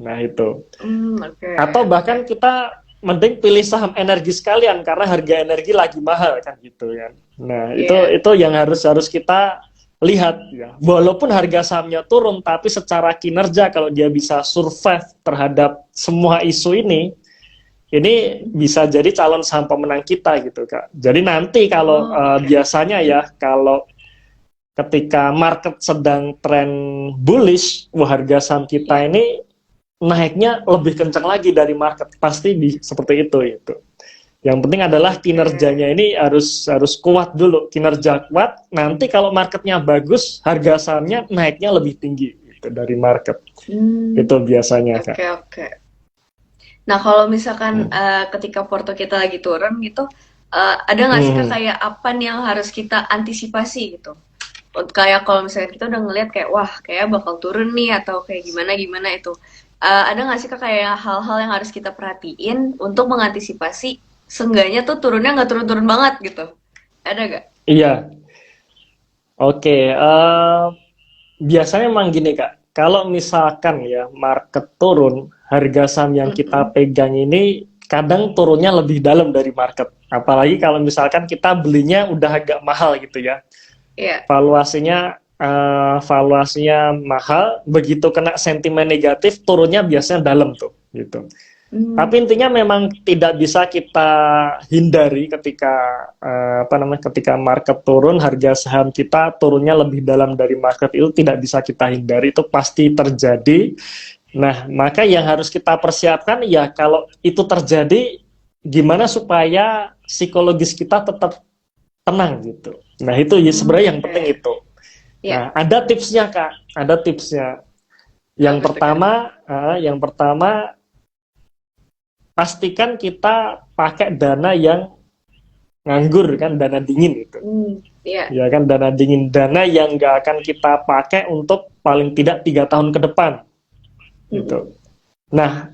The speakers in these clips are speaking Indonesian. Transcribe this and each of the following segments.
Nah itu. Oke. Atau bahkan kita mending pilih saham energi sekalian karena harga energi lagi mahal kan gitu kan. Nah, Iya. itu yang harus harus kita lihat ya. Walaupun harga sahamnya turun tapi secara kinerja kalau dia bisa survive terhadap semua isu ini bisa jadi calon saham pemenang kita gitu, Kak. Jadi nanti kalau Oh, oke. biasanya ya kalau ketika market sedang tren bullish, wah harga saham kita Iya. ini naiknya lebih kencang lagi dari market, pasti seperti itu itu. Yang penting adalah Oke. kinerjanya ini harus harus kuat dulu, kinerja kuat. Nanti kalau marketnya bagus, harga sahamnya naiknya lebih tinggi gitu dari market. Hmm, Itu biasanya, Kak. oke oke. Nah, kalau misalkan Hmm. ketika porto kita lagi turun gitu, ada nggak sih Kak Hmm. kayak apa nih yang harus kita antisipasi gitu? Kayak kalau misalnya kita udah ngelihat kayak wah kayak bakal turun nih atau kayak gimana gimana itu. Ada nggak sih Kak kayak hal-hal yang harus kita perhatiin untuk mengantisipasi seenggaknya tuh turunnya nggak turun-turun banget gitu? Ada nggak? Iya, oke. Biasanya memang gini, Kak. Kalau misalkan ya market turun, harga saham yang kita Mm-mm. pegang ini kadang turunnya lebih dalam dari market. Apalagi kalau misalkan kita belinya udah agak mahal gitu ya. Iya. Valuasinya mahal, begitu kena sentimen negatif, turunnya biasanya dalam tuh, gitu. Hmm, Tapi intinya memang tidak bisa kita hindari ketika apa namanya ketika market turun, harga saham kita turunnya lebih dalam dari market itu tidak bisa kita hindari, itu pasti terjadi. Nah, maka yang harus kita persiapkan ya kalau itu terjadi gimana supaya psikologis kita tetap tenang gitu. Nah, itu ya sebenarnya yang oke. penting itu. Iya. Nah, ada tipsnya, Kak. Ada tipsnya. Yang Apa tuh Kak? pertama, pastikan kita pakai dana yang nganggur kan, dana dingin itu. Iya. Ya kan, dana dingin, dana yang nggak akan kita pakai untuk paling tidak 3 tahun ke depan Mm-mm. gitu. Nah,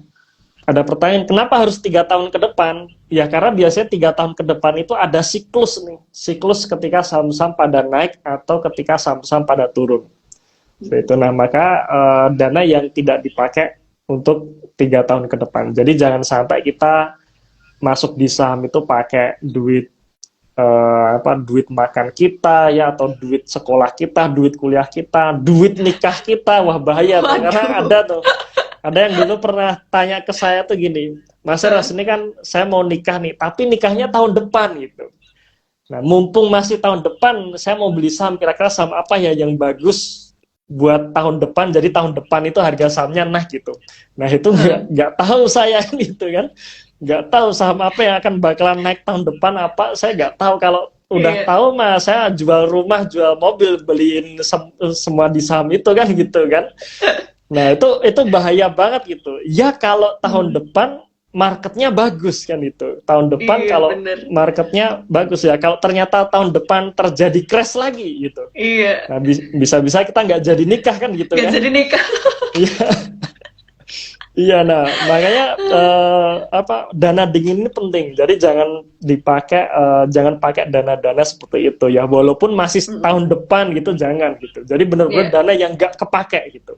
ada pertanyaan, kenapa harus 3 tahun ke depan? Ya karena biasanya 3 tahun ke depan itu ada siklus nih, siklus ketika saham-saham pada naik atau ketika saham-saham pada turun. Itu nah maka dana yang tidak dipakai untuk 3 tahun ke depan. Jadi jangan sampai kita masuk di saham itu pakai duit duit makan kita ya atau duit sekolah kita, duit kuliah kita, duit nikah kita. Wah bahaya tuh karena Waduh. ada yang dulu pernah tanya ke saya tuh gini, Mas Eras ini kan saya mau nikah nih, tapi nikahnya tahun depan gitu. Nah, mumpung masih tahun depan, saya mau beli saham. Kira-kira saham apa ya yang bagus buat tahun depan? Jadi tahun depan itu harga sahamnya nah gitu. Nah itu nggak tahu saya gitu kan, nggak tahu saham apa yang akan bakalan naik tahun depan apa. Saya nggak tahu. Kalau udah Iya. tahu mah saya jual rumah, jual mobil, beliin semua di saham itu kan gitu kan. Nah, itu bahaya banget gitu. Ya kalau tahun Hmm. depan marketnya bagus kan itu. Tahun depan Iya kalau bener. marketnya bagus ya. Kalau ternyata tahun depan terjadi crash lagi gitu. Iya. Nah, bisa-bisa kita nggak jadi nikah kan gitu Gak kan. jadi nikah. Iya, iya. Nah, makanya dana dingin ini penting. Jadi jangan pakai dana-dana seperti itu ya. Walaupun masih Mm-mm. tahun depan gitu, jangan gitu. Jadi benar-benar Iya. dana yang nggak kepake gitu.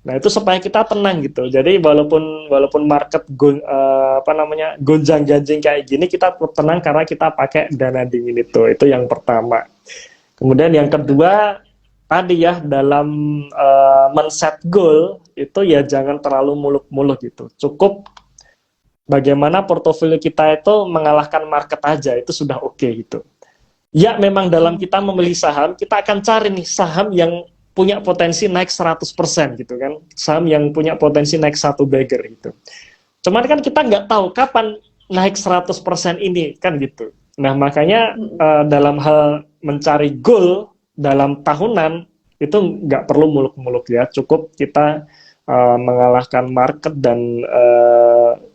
Nah, itu supaya kita tenang gitu. Jadi walaupun walaupun market gonjang-ganjing kayak gini, kita tetap tenang karena kita pakai dana dingin itu. Itu yang pertama. Kemudian yang kedua, tadi ya dalam men-set goal itu ya jangan terlalu muluk-muluk gitu. Cukup bagaimana portofolio kita itu mengalahkan market aja itu sudah oke gitu. Ya memang dalam kita memilih Oke. saham, kita akan cari nih saham yang punya potensi naik 100% gitu kan. Saham yang punya potensi naik satu bagger gitu. Cuman kan kita nggak tahu kapan naik 100% ini kan gitu. Nah makanya Mm-mm. dalam hal mencari goal dalam tahunan itu nggak perlu muluk-muluk ya. Cukup kita mengalahkan market dan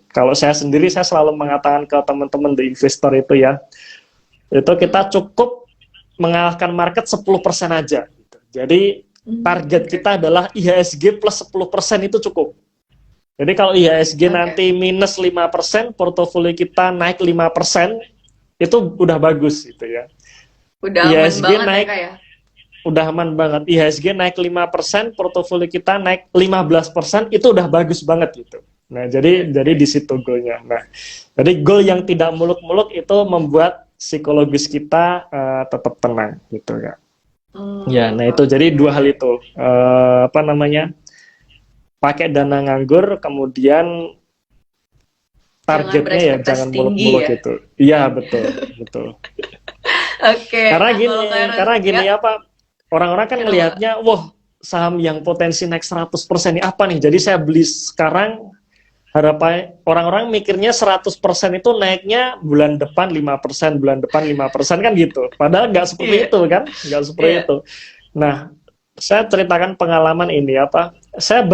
kalau saya sendiri saya selalu mengatakan ke teman-teman di investor itu ya, itu kita cukup mengalahkan market 10% aja gitu. Jadi target Oke. kita adalah IHSG plus 10% itu cukup. Jadi kalau IHSG Oke. nanti minus 5%, portofolio kita naik 5%, itu udah bagus gitu ya. Udah aman IHSG banget ya naik, Kak ya? udah aman banget. IHSG naik 5%, portofolio kita naik 15%, itu udah bagus banget gitu. Nah, jadi di situ goalnya. Nah, jadi goal yang tidak muluk-muluk itu membuat psikologis kita tetap tenang gitu ya. Ya, nah itu jadi dua hal itu. Apa namanya? Pakai dana nganggur, kemudian targetnya ya jangan muluk-muluk ya. gitu. Iya, betul, betul. Oke. Karena gini apa? Orang-orang kan ngelihatnya, wah, saham yang potensi naik 100% ini apa nih? Jadi saya beli sekarang, harapan orang-orang mikirnya 100% itu naiknya bulan depan 5%, bulan depan 5% kan gitu. Padahal nggak seperti itu kan, nggak seperti itu. Nah, saya ceritakan pengalaman ini apa? Saya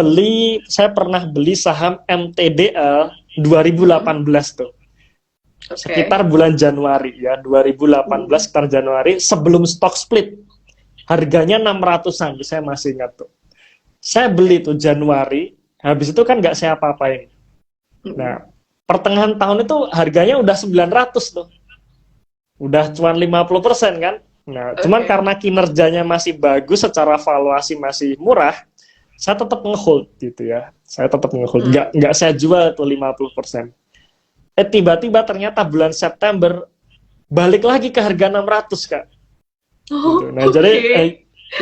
pernah beli saham MTDL 2018 tuh. Sekitar bulan Januari ya, 2018 sekitar Januari sebelum stock split. Harganya 600-an, saya masih ingat tuh. Saya beli tuh Januari, habis itu kan nggak saya apa-apain. Nah, pertengahan tahun itu harganya udah 900 tuh. Udah cuma 50% kan. Nah, cuman karena kinerjanya masih bagus, secara valuasi masih murah, saya tetap nge-hold gitu ya. Saya tetap nge-hold. Nggak saya jual tuh 50%. Tiba-tiba ternyata bulan September balik lagi ke harga 600, Kak. Gitu. Nah,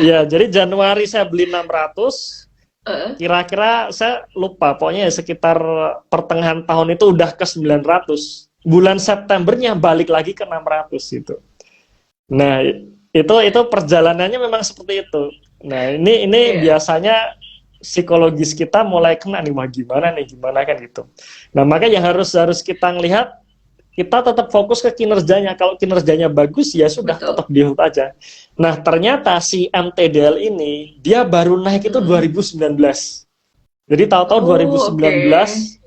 jadi Januari saya beli 600. Kira-kira saya lupa, pokoknya ya sekitar pertengahan tahun itu udah ke 900. Bulan Septembernya balik lagi ke 600 gitu. Nah, itu perjalanannya memang seperti itu. Nah, ini biasanya psikologis kita mulai kena nih, wah gimana kan gitu. Nah, maka yang harus kita ngelihat, kita tetap fokus ke kinerjanya. Kalau kinerjanya bagus, ya sudah, tetap di hold aja. Nah, ternyata si MTDL ini, dia baru naik itu 2019. Jadi tahu-tahu 2019,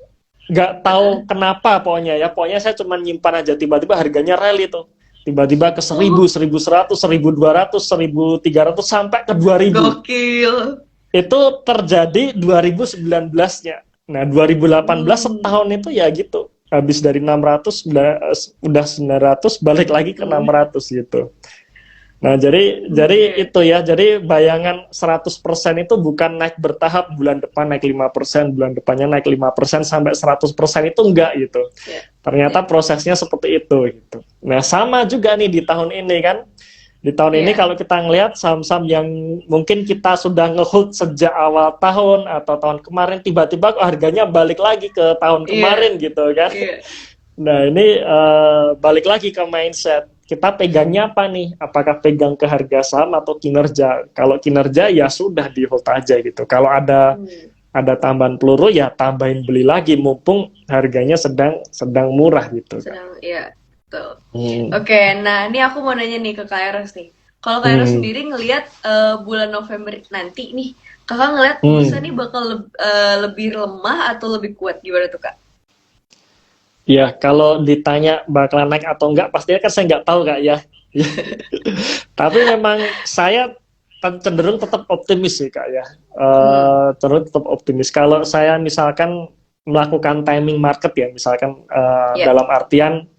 nggak tahu kenapa pokoknya ya. Pokoknya saya cuma nyimpan aja, tiba-tiba harganya rally tuh. Tiba-tiba ke 1000, 1100, 1200, 1300, sampai ke 2000. Gokil. Itu terjadi 2019-nya. Nah, 2018 setahun itu ya gitu. Habis dari 600 udah 900, balik lagi ke 600 gitu. Nah, jadi itu ya. Jadi bayangan 100% itu bukan naik bertahap, bulan depan naik 5%, bulan depannya naik 5% sampai 100% itu enggak gitu. Ternyata prosesnya seperti itu gitu. Nah, sama juga nih di tahun ini kan. Di tahun ini kalau kita ngelihat saham-saham yang mungkin kita sudah nge-hold sejak awal tahun atau tahun kemarin, tiba-tiba harganya balik lagi ke tahun kemarin gitu kan. Nah, ini balik lagi ke mindset. Kita pegangnya apa nih? Apakah pegang ke harga saham atau kinerja? Kalau kinerja ya sudah di hold aja gitu. Kalau ada tambahan peluru ya tambahin beli lagi mumpung harganya sedang murah gitu. Oke, nah ini aku mau nanya nih ke Kak Eros nih. Kalau Kak Eros sendiri ngelihat bulan November nanti nih, Kakak ngelihat bursa nih bakal lebih lemah atau lebih kuat, gimana tuh Kak? Ya, kalau ditanya bakalan naik atau enggak, pastinya kan saya nggak tahu Kak ya. Tapi memang saya cenderung tetap optimis sih Kak ya. Cenderung tetap optimis. Kalau saya misalkan melakukan timing market ya, misalkan dalam artian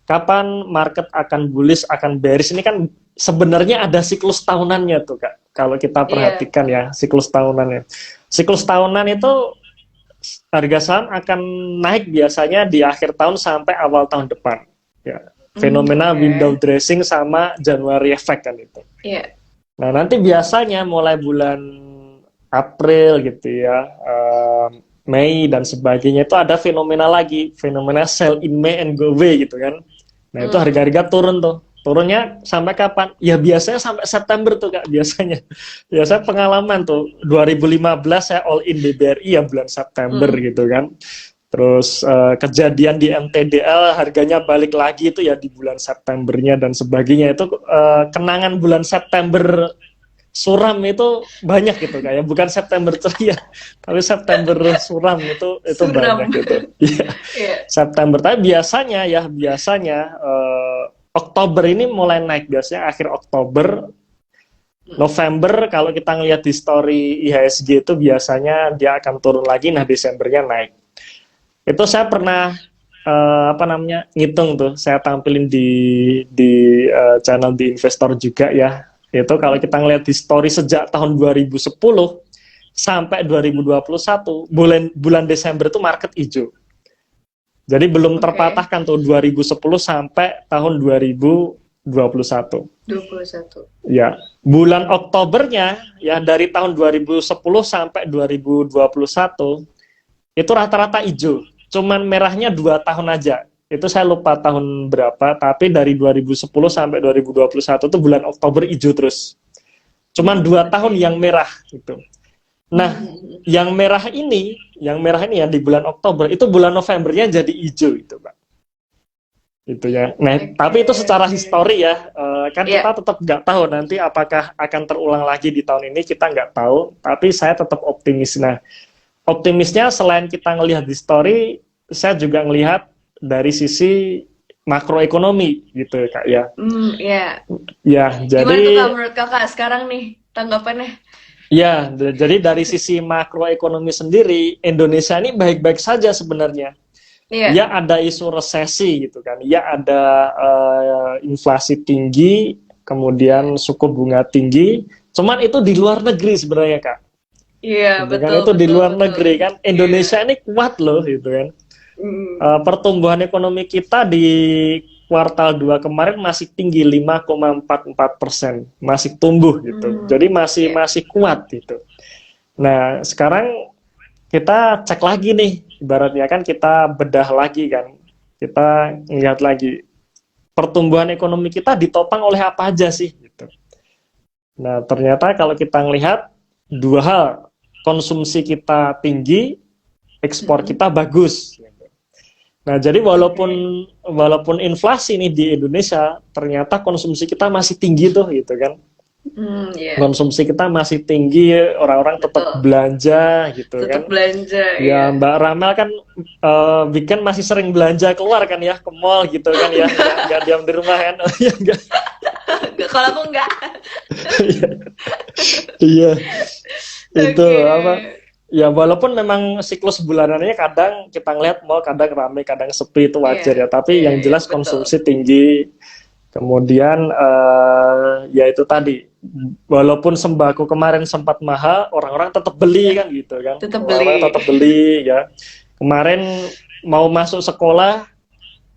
kapan market akan bullish, akan bearish, ini kan sebenarnya ada siklus tahunannya tuh Kak. Kalau kita perhatikan ya, siklus tahunannya. Siklus tahunan itu harga saham akan naik biasanya di akhir tahun sampai awal tahun depan. Ya. Fenomena window dressing sama January effect kan itu. Nah, nanti biasanya mulai bulan April gitu ya, Mei dan sebagainya itu ada fenomena lagi, fenomena sell in May and go away gitu kan. Nah, itu harga-harga turun tuh. Turunnya sampai kapan? Ya biasanya sampai September tuh Kak, biasanya. Ya saya pengalaman tuh, 2015 saya all in BBRI ya bulan September gitu kan. Terus kejadian di MTDL harganya balik lagi itu ya di bulan Septembernya dan sebagainya. Itu kenangan bulan September suram itu banyak gitu kayak, bukan September ceria tapi September suram itu banyak gitu. September, tapi biasanya Oktober ini mulai naik, biasanya akhir Oktober. November kalau kita ngelihat di story IHSG itu biasanya dia akan turun lagi, nah Desembernya naik. Itu saya pernah ngitung tuh, saya tampilin di channel di investor juga ya. Itu kalau kita ngelihat histori sejak tahun 2010 sampai 2021, bulan bulan Desember itu market hijau. Jadi belum Oke. terpatahkan tuh 2010 sampai tahun 2021. 21. Ya, bulan Oktobernya ya dari tahun 2010 sampai 2021 itu rata-rata hijau. Cuman merahnya 2 tahun aja. Itu saya lupa tahun berapa, tapi dari 2010 sampai 2021 itu bulan Oktober hijau terus. Cuman 2 tahun yang merah gitu. Nah, yang merah ini ya di bulan Oktober itu bulan Novembernya jadi hijau itu, Pak. Itu ya. Nah, Oke, tapi itu secara oke. histori ya, kan Iya. kita tetap nggak tahu nanti apakah akan terulang lagi di tahun ini, kita nggak tahu. Tapi saya tetap optimis. Nah, optimisnya selain kita ngelihat histori, saya juga ngelihat dari sisi makroekonomi gitu, Kak ya. Iya. Ya, Gimana tuh Kak jadi menurut Kakak sekarang nih tanggapannya? ya, jadi dari sisi makroekonomi sendiri, Indonesia ini baik-baik saja sebenarnya. Iya. Ya ada isu resesi gitu kan, ya ada inflasi tinggi, kemudian suku bunga tinggi, cuman itu di luar negeri sebenarnya Kak. Iya, Gitu kan, betul, itu di betul, luar betul. negeri kan. Iya. Indonesia ini kuat loh gitu kan. Mm. Pertumbuhan ekonomi kita di kuartal 2 kemarin masih tinggi 5,44%, masih tumbuh gitu. Jadi masih Iya. masih kuat gitu. Nah, sekarang kita cek lagi nih, ibaratnya kan kita bedah lagi kan, kita lihat lagi pertumbuhan ekonomi kita ditopang oleh apa aja sih gitu. Nah, ternyata kalau kita ngelihat dua hal, konsumsi kita tinggi, ekspor kita bagus. Nah, jadi walaupun inflasi nih di Indonesia, ternyata konsumsi kita masih tinggi tuh gitu kan. Iya. Konsumsi kita masih tinggi, orang-orang tetap Betul. belanja gitu Tetap kan. belanja, Ya, iya. Mbak Ramel kan weekend masih sering belanja keluar kan ya, ke mall gitu kan ya, nggak diam di rumah kan. Oh, iya, nggak. Kalau aku enggak. Iya, itu Oke. apa? Ya walaupun memang siklus bulanannya kadang kita ngeliat mall kadang ramai, kadang sepi itu Iya. wajar ya. Tapi Iya, yang iya, jelas betul. konsumsi tinggi, kemudian ya itu tadi. Walaupun sembako kemarin sempat mahal, orang-orang tetap beli Iya. kan gitu kan. Tetap Orang-orang beli. tetap beli ya. Kemarin mau masuk sekolah,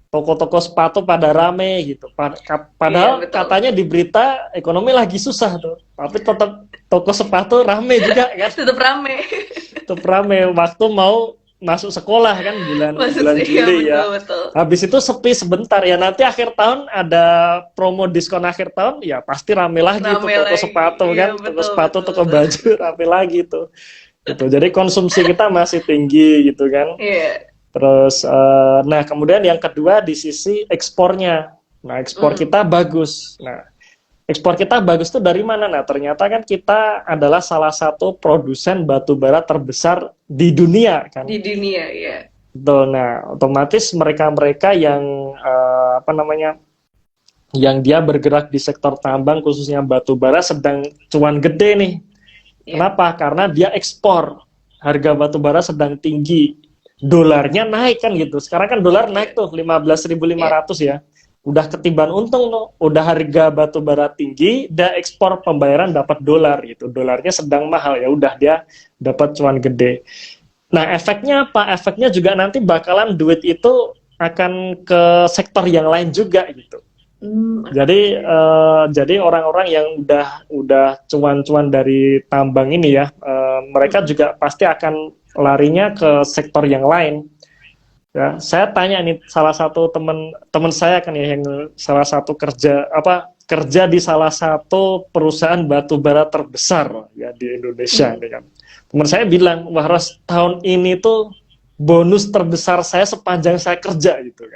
toko-toko sepatu pada rame gitu. Iya, Padahal betul. katanya di berita ekonomi lagi susah tuh. Tapi tetap toko sepatu rame juga kan. Tetap rame. Tetap rame waktu mau masuk sekolah kan bulan Maksud bulan iya, Juli ya. betul, betul. Habis itu sepi sebentar ya. Nanti akhir tahun ada promo diskon akhir tahun ya pasti rame lagi tuh Rame toko lagi. sepatu Iya, kan. Toko betul, sepatu, betul, toko betul. baju rame lagi tuh. Gitu. Jadi konsumsi kita masih tinggi gitu kan. Iya. Terus, nah kemudian yang kedua di sisi ekspornya. Nah ekspor kita bagus. Nah ekspor kita bagus tuh dari mana? Nah ternyata kan kita adalah salah satu produsen batu bara terbesar di dunia kan. Di dunia, iya. Betul. Nah otomatis mereka-mereka yang apa namanya, yang dia bergerak di sektor tambang khususnya batu bara sedang cuan gede nih. Iya. Kenapa? Karena dia ekspor. Harga batu bara sedang tinggi. Dolarnya naik kan gitu. Sekarang kan dolar naik tuh 15.500 ya. Udah ketiban untung tuh. Udah harga batu bara tinggi, dia ekspor pembayaran dapat dolar gitu. Dolarnya sedang mahal ya udah dia dapat cuan gede. Nah, efeknya apa? Efeknya juga nanti bakalan duit itu akan ke sektor yang lain juga gitu. Jadi orang-orang yang udah cuan-cuan dari tambang ini ya, mereka juga pasti akan larinya ke sektor yang lain. Ya, saya tanya nih salah satu teman saya kan ya yang salah satu kerja di salah satu perusahaan batu bara terbesar ya di Indonesia ini kan. Teman saya bilang, wah Ros, tahun ini tuh bonus terbesar saya sepanjang saya kerja gitu kan.